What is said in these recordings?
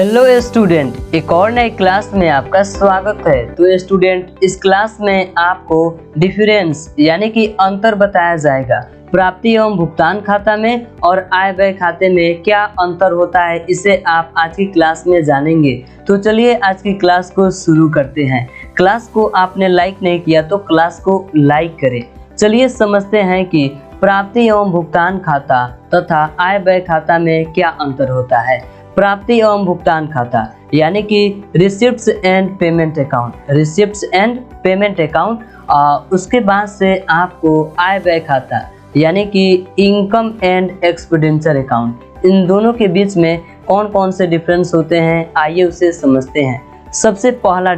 Hello student, एक और नई क्लास में आपका स्वागत है। तो स्टूडेंट, इस क्लास में आपको डिफरेंस यानी कि अंतर बताया जाएगा। प्राप्ति एवं भुगतान खाता में और आय व्यय खाते में क्या अंतर होता है, इसे आप आज की क्लास में जानेंगे। तो चलिए आज की क्लास को शुरू करते हैं। क्लास को आपने लाइक नहीं किया तो क्लास को लाइक करें। चलिए समझते हैं कि प्राप्ति एवं भुगतान खाता तथा आय व्यय खाता में क्या अंतर होता है। प्राप्ति एवं भुगतान खाता यानी कि receipts and payment account, receipts and payment account. उसके बाद से आपको आय व्यय खाता यानी कि इनकम एंड एक्सपेंडिचर अकाउंट। इन दोनों के बीच में कौन कौन से डिफरेंस होते हैं, आइए उसे समझते हैं। सबसे पहला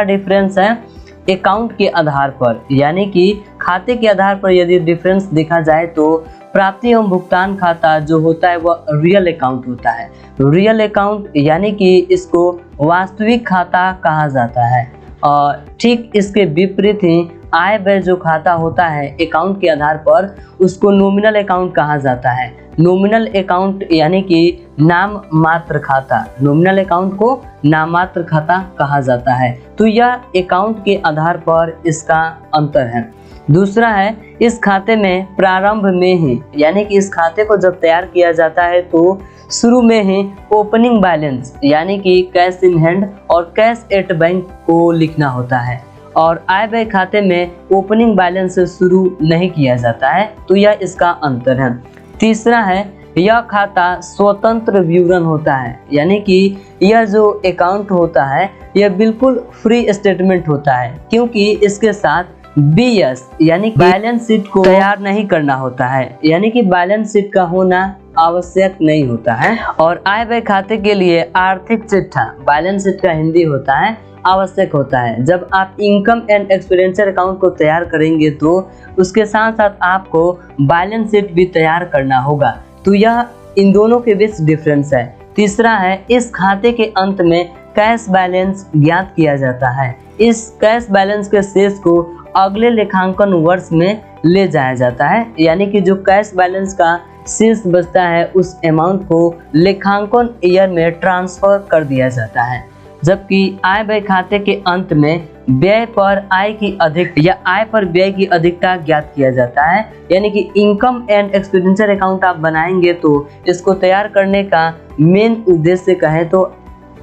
डिफरेंस है अकाउंट के आधार पर, यानी कि खाते के आधार पर यदि डिफरेंस देखा जाए तो प्राप्ति एवं भुगतान खाता जो होता है वह रियल अकाउंट होता है। रियल अकाउंट यानी कि इसको वास्तविक खाता कहा जाता है। और ठीक इसके विपरीत ही आय व्यय जो खाता होता है अकाउंट के आधार पर, उसको नॉमिनल अकाउंट कहा जाता है। नॉमिनल अकाउंट यानी कि नाम मात्र खाता, नॉमिनल अकाउंट को नाम मात्र खाता कहा जाता है। तो यह अकाउंट के आधार पर इसका अंतर है। दूसरा है, इस खाते में प्रारंभ में ही यानी कि इस खाते को जब तैयार किया जाता है तो शुरू में ही ओपनिंग बैलेंस यानी कि कैश इन हैंड और कैश एट बैंक को लिखना होता है, और आय व्यय खाते में ओपनिंग बैलेंस से शुरू नहीं किया जाता है। तो यह इसका अंतर है। तीसरा है, यह खाता स्वतंत्र विवरण होता है, यानी कि यह जो अकाउंट होता है यह बिल्कुल फ्री स्टेटमेंट होता है, क्योंकि इसके साथ BS यानी बैलेंस शीट को तैयार नहीं करना होता है, यानी कि बैलेंस शीट का होना आवश्यक नहीं होता है। और आय व्यय खाते के लिए आर्थिक चिट्ठा, बैलेंस शीट का हिंदी होता है, आवश्यक होता है। जब आप इनकम एंड एक्सपेंडिचर अकाउंट को तैयार करेंगे तो उसके साथ साथ आपको बैलेंस शीट भी तैयार करना होगा। तो यह इन दोनों के बीच डिफरेंस है। तीसरा है, इस खाते के अंत में कैश बैलेंस ज्ञात किया जाता है। इस कैश बैलेंस के शेष को अगले लेखांकन वर्ष में ले जाया जाता है, यानी कि जो कैश बैलेंस का शेष बचता है उस अमाउंट को लेखांकन ईयर में ट्रांसफर कर दिया जाता है। जबकि आय व्यय खाते के अंत में व्यय पर आय की अधिक या आय पर व्यय की अधिकता ज्ञात किया जाता है, यानी कि इनकम एंड एक्सपेंडिचर अकाउंट आप बनाएंगे तो इसको तैयार करने का मेन उद्देश्य कहें तो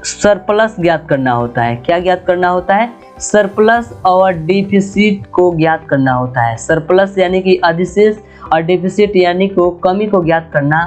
सरप्लस ज्ञात करना होता है। क्या ज्ञात करना होता है? सरप्लस और डिफिसिट को ज्ञात करना होता है। सरप्लस यानी कि अधिशेष और डिफिसिट यानी को कमी को ज्ञात करना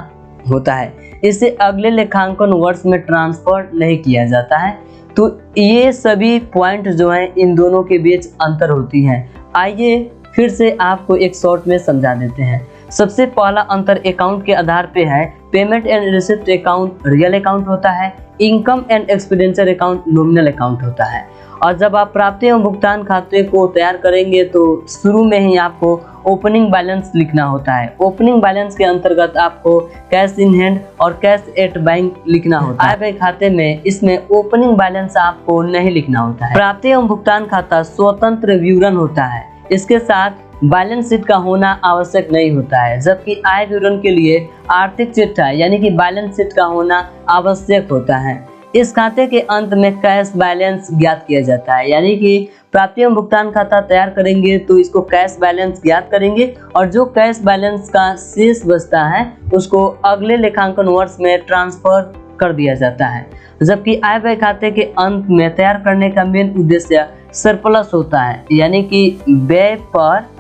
होता है। इसे अगले लेखांकन वर्ष में ट्रांसफर नहीं किया जाता है। तो ये सभी पॉइंट जो हैं इन दोनों के बीच अंतर होती हैं। आइए फिर से आपको एक शॉर्ट में समझा देते हैं। सबसे पहला अंतर अकाउंट के आधार पे है। Payment and receipt account real account होता है, income and expenditure account nominal account होता है। और जब आप प्राप्ति एवं भुगतान खाते को तैयार करेंगे तो शुरू में ही आपको ओपनिंग बैलेंस लिखना होता है। ओपनिंग बैलेंस के अंतर्गत आपको कैश इन हैंड और कैश एट बैंक लिखना होता है। आय व्यय खाते में इसमें ओपनिंग बैलेंस आपको नहीं लिखना होता है। प्राप्ति एवं भुगतान खाता स्वतंत्र विवरण होता है, इसके साथ बैलेंस शीट का होना आवश्यक नहीं होता है। जबकि आय विवरण के लिए आर्थिक चिट्ठा यानी कि बैलेंस शीट का होना आवश्यक होता है। इस खाते के अंत में कैश बैलेंस ज्ञात किया जाता है, यानी कि प्राप्ति एवं भुगतान खाता तैयार करेंगे तो इसको कैश बैलेंस ज्ञात करेंगे, और जो कैश बैलेंस का शेष बचता है उसको अगले लेखांकन वर्ष में ट्रांसफर कर दिया जाता है। जबकि आय व्यय खाते के अंत में तैयार करने का मेन उद्देश्य सरप्लस होता है, यानी कि व्यय पर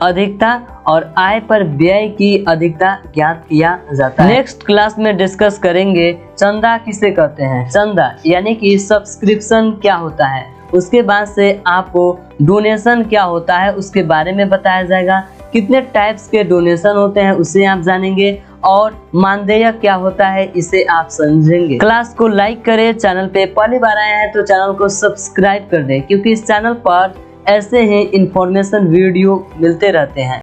अधिकता और आय पर व्यय की अधिकता ज्ञात किया जाता है। नेक्स्ट क्लास में डिस्कस करेंगे चंदा किसे कहते हैं। चंदा यानी कि सब्सक्रिप्शन क्या होता है। उसके बाद से आपको डोनेशन क्या होता है उसके बारे में बताया जाएगा। कितने टाइप्स के डोनेशन होते हैं उसे आप जानेंगे, और मानदेय क्या होता है इसे आप समझेंगे। क्लास को लाइक करें, चैनल पे पहली बार आए हैं तो चैनल को सब्सक्राइब कर दें, क्योंकि इस चैनल पर ऐसे ही इंफॉर्मेशन वीडियो मिलते रहते हैं।